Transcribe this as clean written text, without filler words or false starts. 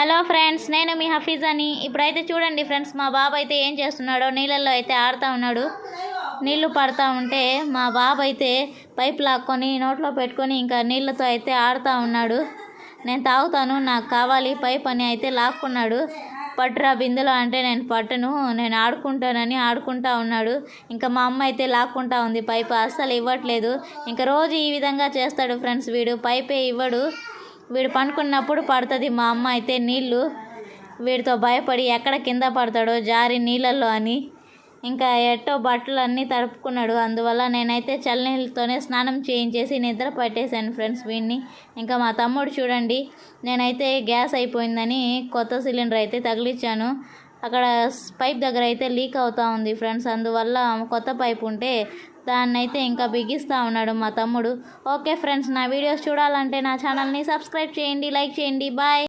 Hello friends, నేను మీ హఫీజ్ అని. ఇప్పుడైతే చూడండి ఫ్రెండ్స్, మా బాబు అయితే ఏం చేస్తున్నాడో. నీళ్ళల్లో అయితే ఆడుతూ ఉన్నాడు. నీళ్లు పడతా ఉంటే మా బాబు అయితే పైప్ లాక్కొని నోట్లో పెట్టుకొని ఇంకా నీళ్ళతో అయితే ఆడుతూ ఉన్నాడు. నేను తాగుతాను, నాకు కావాలి పైప్ అని అయితే లాక్కున్నాడు. పట్టురా బిందులో అంటే నేను పట్టను, నేను ఆడుకుంటానని ఆడుకుంటా ఉన్నాడు. ఇంకా మా అమ్మ అయితే లాక్కుంటా ఉంది పైప్, అస్సలు ఇవ్వట్లేదు. ఇంకా రోజు ఈ విధంగా చేస్తాడు ఫ్రెండ్స్. వీడు పైపే ఇవ్వడు. వీడు పండుకున్నప్పుడు పడుతుంది మా అమ్మ అయితే నీళ్ళు. వీడితో భయపడి ఎక్కడ కింద పడతాడో జారి నీళ్ళల్లో అని ఇంకా ఎట్టో బట్టలు అన్నీ తడుపుకున్నాడు. అందువల్ల నేనైతే చల్లనీళ్ళతోనే స్నానం చేయించేసి నిద్ర పట్టేశాను ఫ్రెండ్స్ వీడిని. ఇంకా మా తమ్ముడు చూడండి, నేనైతే గ్యాస్ అయిపోయిందని కొత్త సిలిండర్ అయితే తగిలించాను. అక్కడ పైప్ దగ్గర అయితే లీక్ అవుతూ ఉంది ఫ్రెండ్స్. అందువల్ల కొత్త పైప్ ఉంటే దాన్ని అయితే ఇంకా బిగిస్తూ ఉన్నాడు మా తమ్ముడు. ఓకే ఫ్రెండ్స్, నా వీడియోస్ చూడాలంటే నా ఛానల్ని సబ్స్క్రైబ్ చేయండి, లైక్ చేయండి. బాయ్.